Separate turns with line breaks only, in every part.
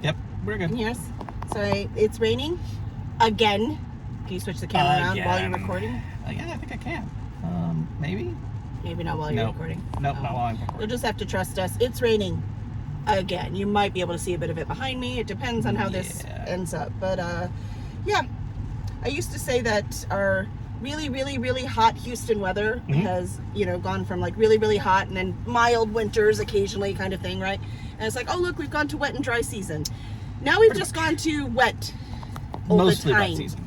Yep, we're good.
Can you hear us? So it's raining again. Can you switch the camera around while you're recording?
Yeah, I think I can. Maybe?
Maybe not while you're recording.
Nope, not while I'm recording.
You'll just have to trust us. It's raining again. You might be able to see a bit of it behind me. It depends on how this ends up. But yeah, I used to say that our really, really, really hot Houston weather has, gone from like really, really hot and then mild winters occasionally kind of thing, right? And it's like, oh, look, we've gone to wet and dry season. Now we've just gone to wet all
Mostly
the time.
wet season.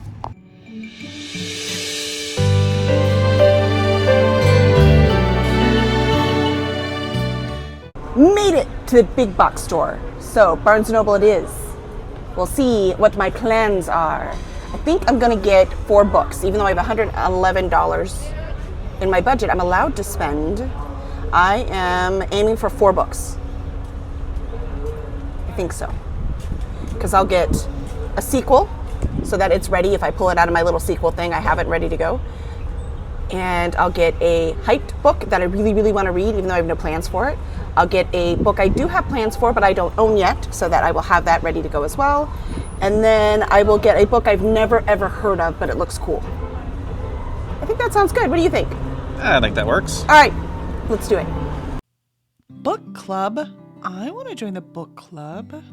Made it to the big box store. So Barnes & Noble it is. We'll see what my plans are. I think I'm gonna get 4 books, even though I have $111 in my budget. I'm allowed to spend. I am aiming for 4 books. I think so. Because I'll get a sequel so that it's ready. If I pull it out of my little sequel thing, I have it ready to go. And I'll get a hyped book that I really, really want to read, even though I have no plans for it. I'll get a book I do have plans for, but I don't own yet, so that I will have that ready to go as well. And then I will get a book I've never, ever heard of, but it looks cool. I think that sounds good. What do you think?
I think that works.
All right, let's do it.
Book club? I want to join the book club.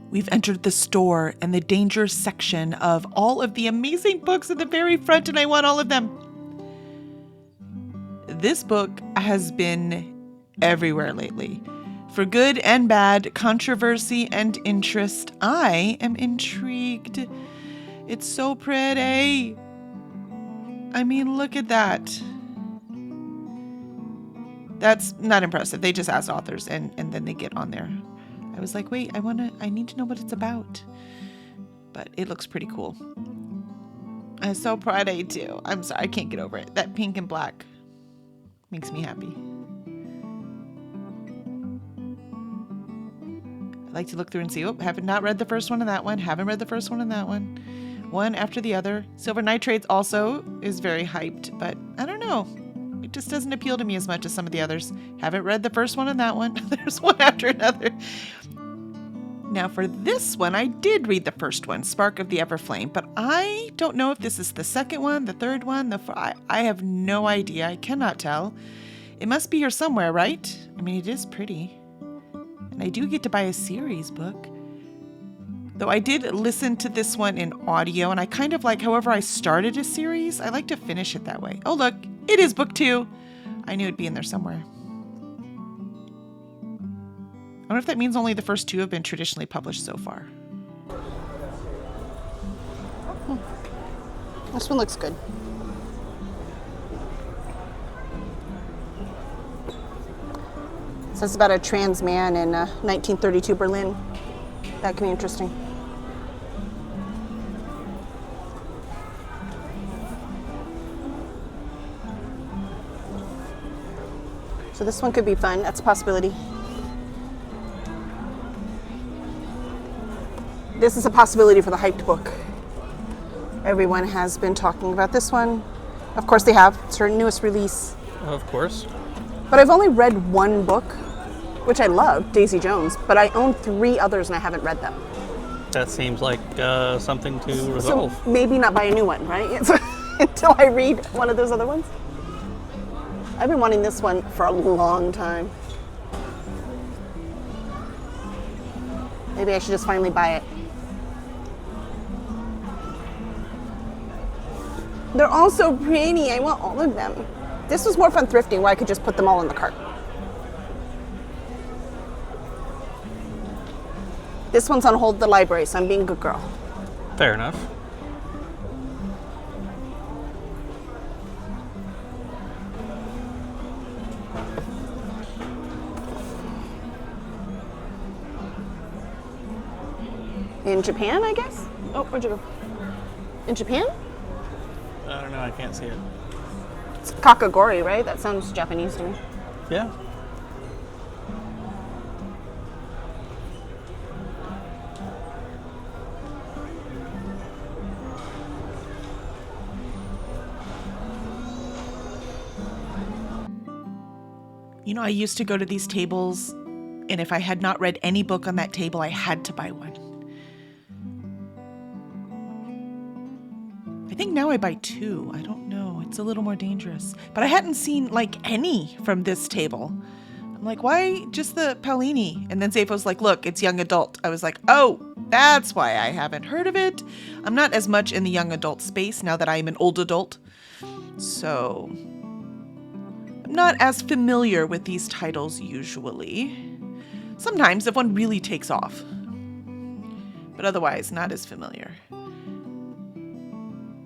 We've entered the store and the danger section of all of the amazing books at the very front, and I want all of them. This book has been everywhere lately. For good and bad, controversy and interest. I am intrigued. It's so pretty. I mean, look at that. That's not impressive. They just ask authors and then they get on there. I was like, wait, I need to know what it's about. But it looks pretty cool. It's so pretty too. I'm sorry, I can't get over it. That pink and black makes me happy. I like to look through and see, haven't not read the first one in that one. Haven't read the first one in that one. One after the other. Silver Nitrates also is very hyped, but I don't know. It just doesn't appeal to me as much as some of the others. Haven't read the first one in that one. There's one after another. Now for this one, I did read the first one, Spark of the Everflame, but I don't know if this is the second one, the third one, I have no idea. I cannot tell. It must be here somewhere, right? I mean, it is pretty. And I do get to buy a series book. Though I did listen to this one in audio, and I kind of like, however I started a series, I like to finish it that way. Oh, look, it is book 2. I knew it'd be in there somewhere. I wonder if that means only the first 2 have been traditionally published so far.
This one looks good. So it's about a trans man in 1932 Berlin. That can be interesting. So this one could be fun. That's a possibility. This is a possibility for the hyped book. Everyone has been talking about this one. Of course they have. It's her newest release.
Of course.
But I've only read one book, which I love, Daisy Jones, but I own 3 others and I haven't read them.
That seems like something to resolve.
So maybe not buy a new one, right? Until I read one of those other ones. I've been wanting this one for a long time. Maybe I should just finally buy it. They're all so pretty. I want all of them. This was more fun thrifting where I could just put them all in the cart. This one's on hold at the library, so I'm being a good girl.
Fair enough.
In Japan, I guess? Oh, where'd you go? In Japan?
I don't know, I can't see it.
It's Kakagori, right? That sounds Japanese to me.
Yeah.
You know, I used to go to these tables And if I had not read any book on that table, I had to buy one. I think now I buy 2. I don't know. It's a little more dangerous. But I hadn't seen like any from this table. I'm like, why just the Paulini? And then Zafo's like, look, it's young adult. I was like, oh, that's why I haven't heard of it. I'm not as much in the young adult space now that I'm an old adult. So I'm not as familiar with these titles usually. Sometimes if one really takes off. But otherwise, not as familiar.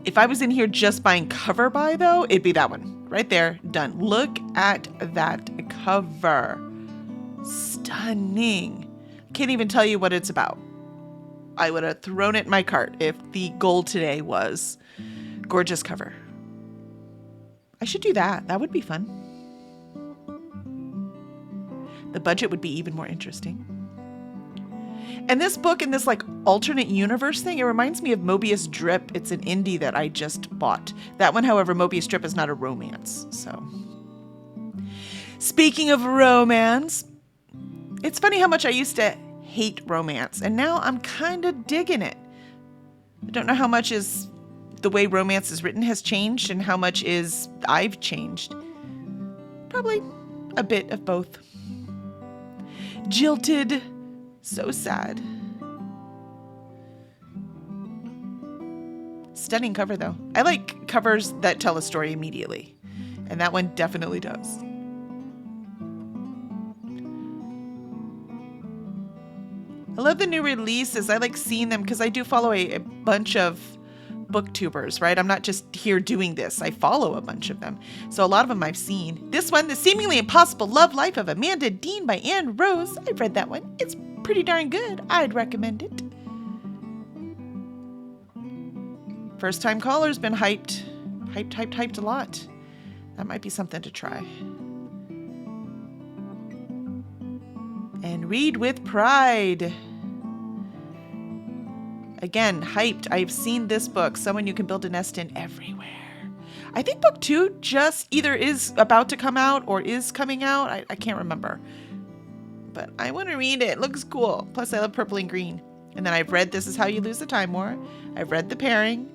If I was in here just buying cover by, though, it'd be that one. Right there. Done. Look at that cover. Stunning. Can't even tell you what it's about. I would have thrown it in my cart if the goal today was gorgeous cover. I should do that. That would be fun. The budget would be even more interesting. And this book in this like alternate universe thing, it reminds me of Mobius Drip. It's an indie that I just bought. That one, however, Mobius Drip is not a romance. So, speaking of romance, it's funny how much I used to hate romance, and now I'm kind of digging it. I don't know how much is the way romance is written has changed and how much is I've changed. Probably a bit of both. Jilted. So sad. Stunning cover, though. I like covers that tell a story immediately. And that one definitely does. I love the new releases. I like seeing them because I do follow a bunch of booktubers, right? I'm not just here doing this. I follow a bunch of them. So a lot of them I've seen. This one, The Seemingly Impossible Love Life of Amanda Dean by Anne Rose. I've read that one. It's pretty darn good. I'd recommend it. First Time Caller's been hyped a lot. That might be something to try. And Read with Pride. Again, hyped. I've seen this book, Someone You Can Build a Nest in Everywhere. I think book 2 just either is about to come out or is coming out. I can't remember. But I want to read it. It looks cool. Plus, I love purple and green. And then I've read This Is How You Lose the Time War. I've read The Pairing.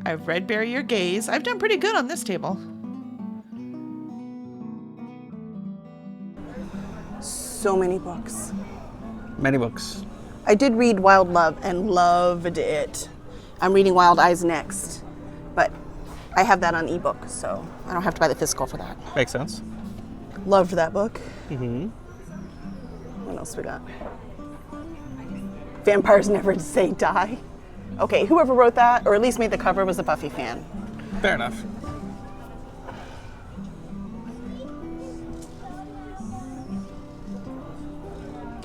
I've read Bury Your Gaze. I've done pretty good on this table.
So many books.
Many books.
I did read Wild Love and loved it. I'm reading Wild Eyes next. But I have that on ebook, so I don't have to buy the physical for that.
Makes sense.
Loved that book.
Mm-hmm.
What else we got? Vampires Never Say Die. Okay, whoever wrote that, or at least made the cover, was a Buffy fan.
Fair enough.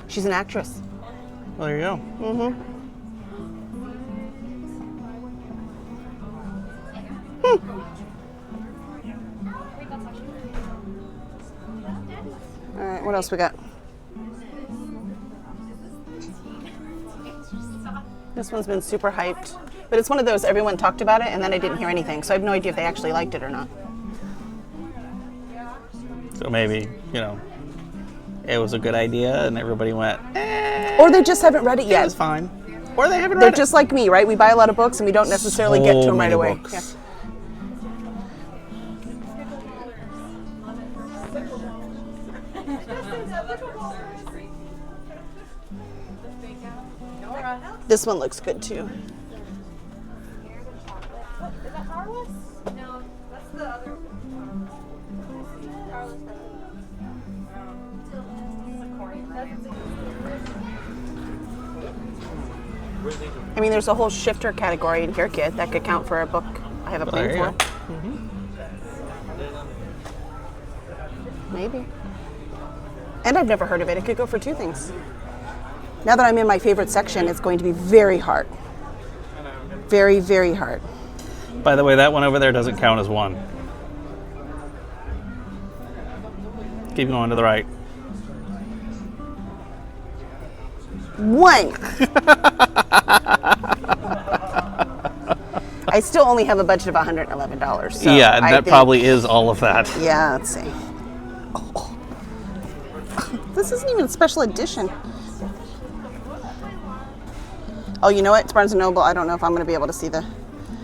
She's an actress.
Well, there you go.
Mm-hmm. All right, what else we got? This one's been super hyped, but it's one of those everyone talked about it and then I didn't hear anything, so I have no idea if they actually liked it or not.
So maybe, it was a good idea and everybody went,
Or they just haven't read it yet.
It's fine. Or they haven't
They're
read
just like me, right? We buy a lot of books and we don't necessarily get to them right away.
Books.
Yeah. This one looks good too.
Is that powerless? No, that's the other.
I mean, there's a whole shifter category in here, kid. That could count for a book I have a plan
There you
for.
go. Mm-hmm.
Maybe. And I've never heard of it. It could go for 2 things. Now that I'm in my favorite section, it's going to be very hard. Very, very hard.
By the way, that one over there doesn't count as one. Keep going to the right.
1. I still only have a budget of $111. So
Yeah, and
I
that
think-
probably is all of that.
Yeah, let's see. This isn't even a special edition. Oh, you know what? It's Barnes & Noble. I don't know if I'm going to be able to see the...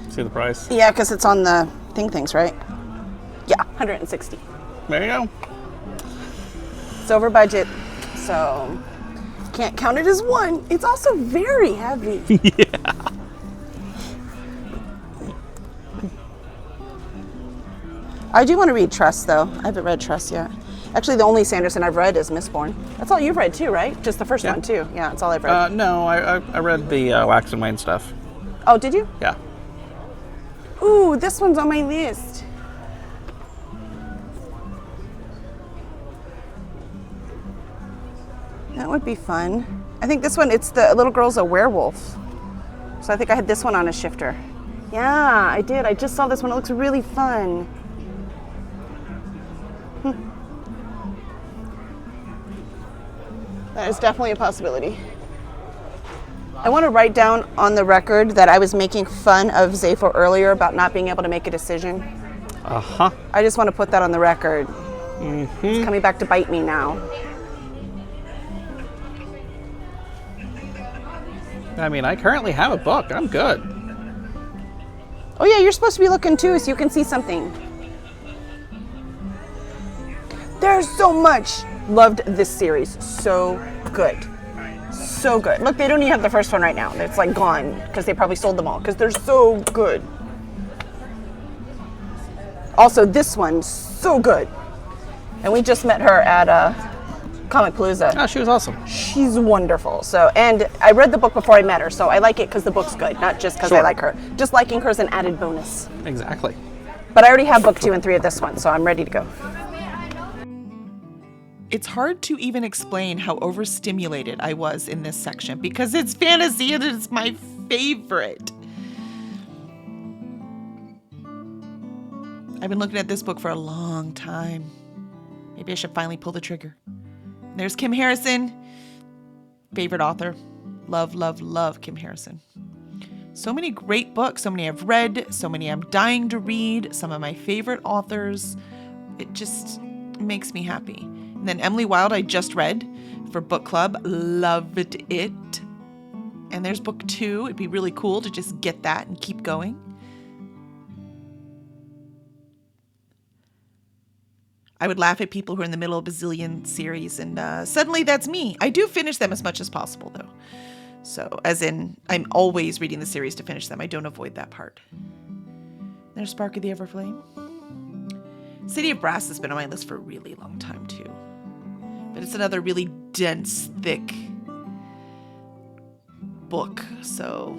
See the price?
Yeah, because it's on the things, right? Yeah, 160.
There you go.
It's over budget, so can't count it as one. It's also very heavy.
Yeah.
I do want to read Trust, though. I haven't read Trust yet. Actually, the only Sanderson I've read is Mistborn. That's all you've read too, right? Just the first
Yeah.
one too. Yeah, that's all I've read.
No, I read the Wax and Wayne stuff.
Oh, did you?
Yeah.
Ooh, this one's on my list. That would be fun. I think this one, it's the little girl's a werewolf. So I think I had this one on a shifter. Yeah, I did. I just saw this one. It looks really fun. That is definitely a possibility. I want to write down on the record that I was making fun of Zafo earlier about not being able to make a decision.
Uh-huh.
I just want to put that on the record. It's coming back to bite me now.
I mean, I currently have a book. I'm good.
Oh yeah, you're supposed to be looking too, so you can see something. There's so much. Loved this series. So good. So good. Look, they don't even have the first one right now. It's like gone because they probably sold them all because they're so good. Also, this one's so good. And we just met her at Comic Palooza.
Oh, she was awesome.
She's wonderful. So, and I read the book before I met her, so I like it because the book's good, not just because I
Sure.
like her. Just liking her is an added bonus.
Exactly.
But I already have book 2 and 3 of this one, so I'm ready to go.
It's hard to even explain how overstimulated I was in this section because it's fantasy and it's my favorite. I've been looking at this book for a long time. Maybe I should finally pull the trigger. There's Kim Harrison, favorite author. Love, love, love Kim Harrison. So many great books, so many I've read, so many I'm dying to read, some of my favorite authors. It just makes me happy. And then Emily Wilde I just read for book club, loved it. And there's book 2. It'd be really cool to just get that and keep going. I would laugh at people who are in the middle of a bazillion series and suddenly that's me. I do finish them as much as possible though. So as in, I'm always reading the series to finish them. I don't avoid that part. There's Spark of the Everflame. City of Brass has been on my list for a really long time too. But it's another really dense, thick book, so...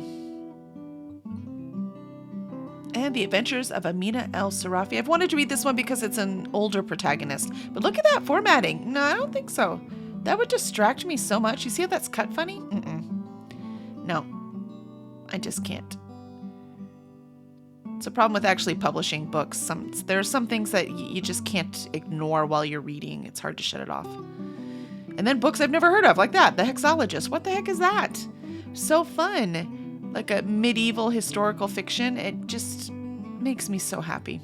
And The Adventures of Amina El-Sarafi. I've wanted to read this one because it's an older protagonist. But look at that formatting. No, I don't think so. That would distract me so much. You see how that's cut funny? No, I just can't. It's a problem with actually publishing books. There are some things that you just can't ignore while you're reading. It's hard to shut it off. And then books I've never heard of, like that, The Hexologist. What the heck is that? So fun. Like a medieval historical fiction. It just makes me so happy.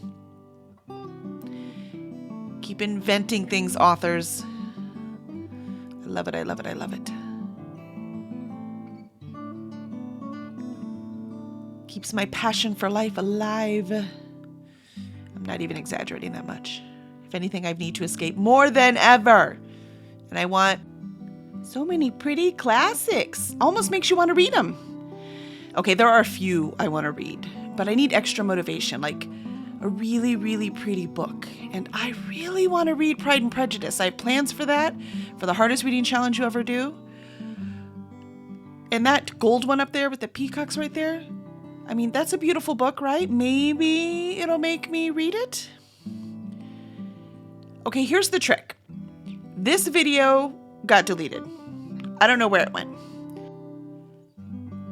Keep inventing things, authors. I love it, I love it, I love it. Keeps my passion for life alive. I'm not even exaggerating that much. If anything, I need to escape more than ever. And I want so many pretty classics. Almost makes you want to read them. Okay, there are a few I want to read, but I need extra motivation, like a really, really pretty book. And I really want to read Pride and Prejudice. I have plans for that, for the hardest reading challenge you ever do. And that gold one up there with the peacocks right there, I mean, that's a beautiful book, right? Maybe it'll make me read it. Okay, here's the trick. This video got deleted. I don't know where it went.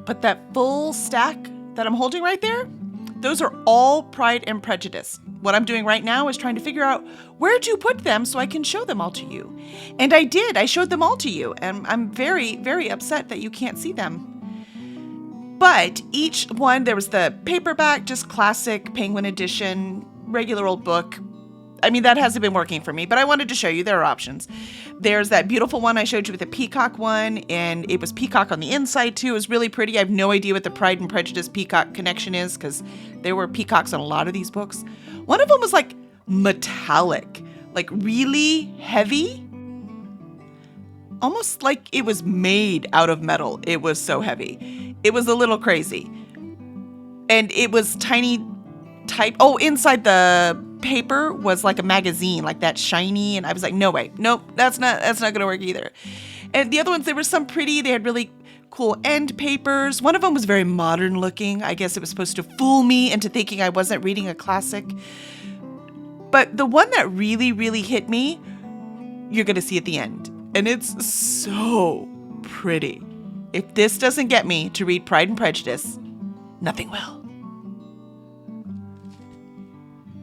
But that full stack that I'm holding right there, those are all Pride and Prejudice. What I'm doing right now is trying to figure out where to put them so I can show them all to you. And I did. I showed them all to you. And I'm very, very upset that you can't see them. But each one, there was the paperback, just classic Penguin edition, regular old book. that hasn't been working for me, but I wanted to show you there are options. There's that beautiful one I showed you with the peacock one, and it was peacock on the inside too. It was really pretty. I have no idea what the Pride and Prejudice peacock connection is because there were peacocks on a lot of these books. One of them was like metallic, like really heavy, almost like it was made out of metal. It was so heavy. It was a little crazy. And it was tiny type. Oh, inside the paper was like a magazine, like that shiny. And I was like, no way, nope, that's not gonna work either. And the other ones, there were some pretty, they had really cool end papers. One of them was very modern looking. I guess it was supposed to fool me into thinking I wasn't reading a classic. But the one that really, really hit me, you're gonna see at the end. And it's so pretty. If this doesn't get me to read Pride and Prejudice, nothing will.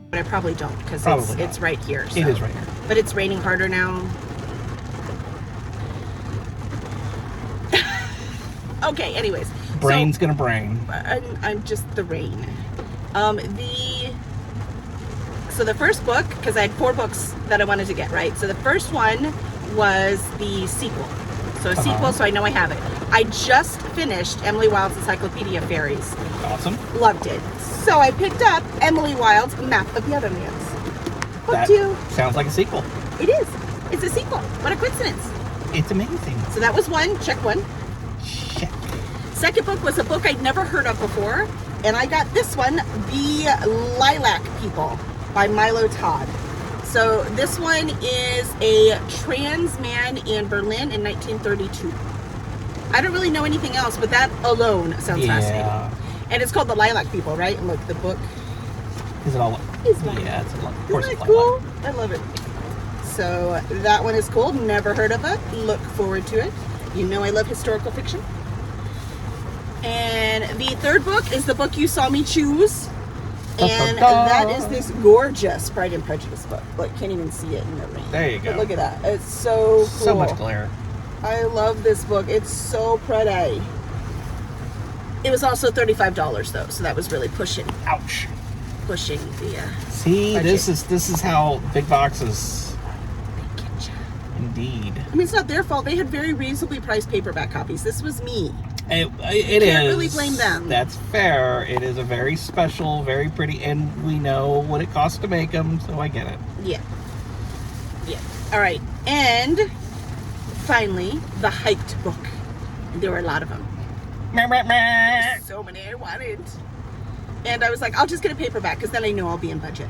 But I probably don't because
Probably
it's right here. So.
It is right here.
But it's raining harder now. Okay, anyways.
Brain's gonna brain.
I'm just the rain. So the first book, because I had 4 books that I wanted to get, right? So the first one was the sequel. So a sequel, so I know I have it. I just finished Emily Wilde's Encyclopedia of Fairies.
Awesome.
Loved it. So I picked up Emily Wilde's Map of the Otherlands. Book
That
2.
sounds like a sequel.
It is. It's a sequel. What a coincidence.
It's amazing.
So that was one. Check one.
Shit.
Second book was a book I'd never heard of before. And I got this one, The Lilac People by Milo Todd. So this one is a trans man in Berlin in 1932. I don't really know anything else, but that alone sounds fascinating. And it's called The Lilac People, right? And look, the book
Is it all?
is lilac.
Yeah, it's a lot. Of course,
Isn't
it's
that cool?
lilac.
I love it. So that one is cool. Never heard of it. Look forward to it. You know I love historical fiction. And the third book is the book you saw me choose. And that is this gorgeous Pride and Prejudice book. Look, can't even see it in the rain.
There you go.
But look at that. It's so cool.
So much glare.
I love this book. It's so pretty. It was also $35 though, so that was really pushing
Ouch.
the
See,
budget.
this is how big boxes. Indeed.
I mean, it's not their fault. They had very reasonably priced paperback copies. This was me.
It
Can't
is.
really blame them.
That's fair. It is a very special, very pretty, and we know what it costs to make them, so I get it.
Yeah. Yeah. All right. And finally, the hyped book. There were a lot of them. So many I wanted. And I was like, I'll just get a paperback because then I know I'll be in budget.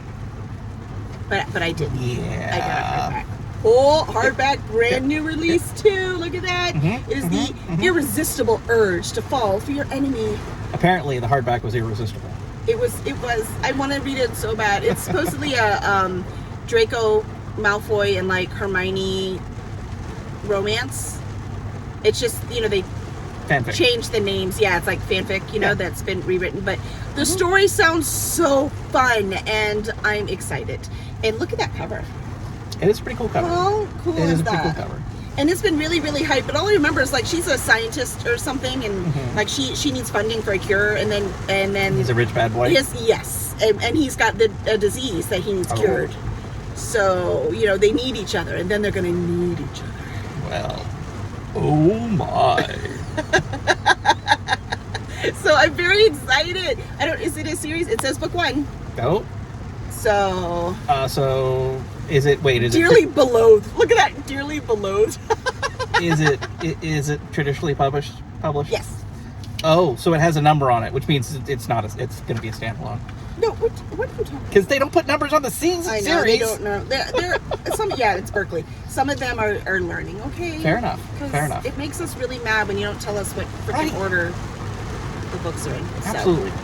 But I didn't.
Yeah.
I got a hardback. Whole hardback, brand new release too. Look at that. It is the irresistible urge to fall for your enemy.
Apparently, the hardback was irresistible.
It was. I want to read it so bad. It's supposedly a Draco Malfoy and like Hermione romance. It's just, they
Fanfic.
changed the names. Yeah, it's like fanfic, that's been rewritten. But the story sounds so fun, and I'm excited. And look at that cover.
It is a pretty cool cover.
How cool
It is
is
a pretty
that?
cool cover.
And it's been really, really hyped. But all I remember is like she's a scientist or something, and like she needs funding for a cure, and then
He's a rich bad boy.
yes, and he's got a disease that he needs cured. So they need each other, and then they're gonna need each other.
Well, oh my.
So I'm very excited. Is it a series? It says book 1.
Oh.
So.
So is it? Wait, is
Dearly Beloathed. Look at that, Dearly Beloathed.
is it traditionally published?
Yes.
Oh, so it has a number on it, which means it's not. It's going to be a standalone.
No, what are you talking about?
Because they don't put numbers on the series.
I know, they don't know. They're some. Yeah, it's Berkeley. Some of them are learning. Okay.
Fair enough.
'Cause
Fair enough.
It makes us really mad when you don't tell us what freaking order the books are in.
Absolutely.
So,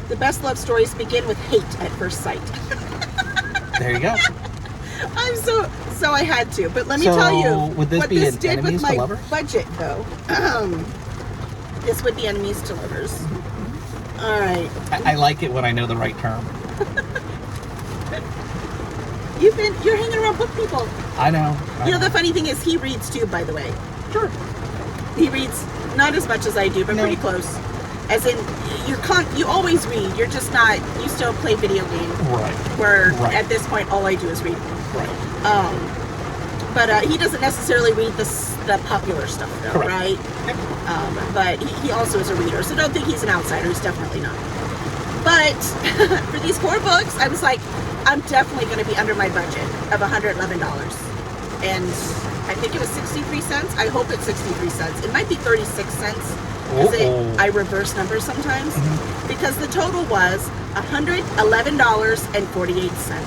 the best love stories begin with hate at first sight.
There you go.
I'm so I had to, but let me tell you
would this
what
be
this
an
did with
enemies to
my
lovers?
budget, though. This would be enemies to lovers. All right.
I like it when I know the right term.
You're hanging around book people.
I know.
The funny thing is he reads too, by the way.
Sure.
He reads not as much as I do, but
No.
pretty close. As in, you always read. You're just not. You still play video games.
Right.
Where
Right.
at this point, all I do is read.
Right.
But he doesn't necessarily read the popular stuff, though,
Correct.
right?
Yep.
But he also is a reader, so don't think he's an outsider. He's definitely not. But for these 4 books, I was like, I'm definitely going to be under my budget of $111. And I think it was 63 cents. I hope it's 63 cents. It might be 36 cents.
Uh-oh.
I reverse numbers sometimes. Because the total was $111.48.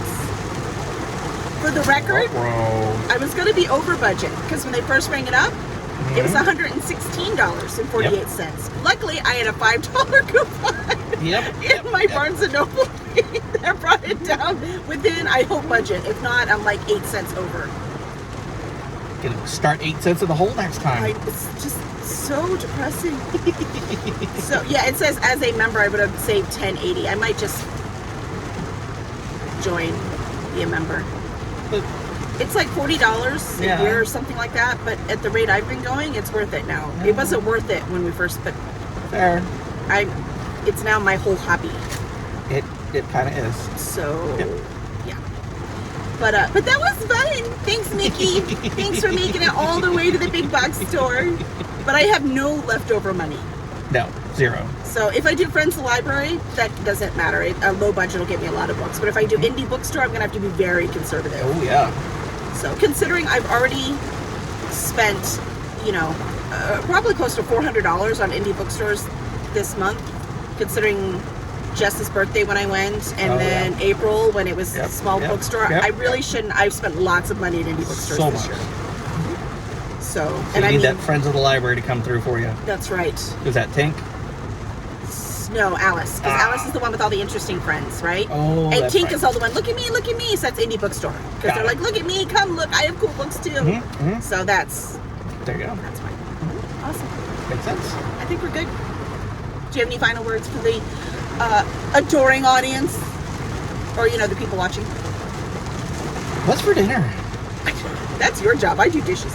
For the record, I was going to be over budget because when they first rang it up, it was $116.48. Luckily, I had a $5 coupon in my Barnes & Noble that brought it down within, I hope, budget. If not, I'm like 8 cents over.
Gonna start 8 cents in the hole next time.
It's just so depressing. So, yeah, it says as a member, I would have saved $10.80. I might just join, be a member. It's like $40 a year or something like that, but at the rate I've been going, it's worth it now. It wasn't worth it when we first, but
Fair.
it's now my whole hobby.
It kind of is.
So, yeah. But that was fun. Thanks, Nikki. Thanks for making it all the way to the big box store. But I have no leftover money.
No, 0.
So if I do Friends the Library, that doesn't matter. A low budget will get me a lot of books. But if I do indie bookstore, I'm going to have to be very conservative.
Oh, yeah.
So considering I've already spent, probably close to $400 on indie bookstores this month, considering Jess's birthday when I went, and then April when it was a small bookstore. I really shouldn't. I've spent lots of money at indie bookstores this year. So
you need that Friends of the Library to come through for you.
That's right.
Is that Tink?
No, Alice. Because Alice is the one with all the interesting friends, right?
Oh,
and
that's
Tink
right.
is all the one, look at me. So that's indie bookstore. Because they're like, look at me, come look, I have cool books too. So that's...
There you go.
That's fine. Awesome.
Makes sense.
I think we're good. Do you have any final words for the adoring audience? Or, the people watching?
What's for dinner?
That's your job. I do dishes.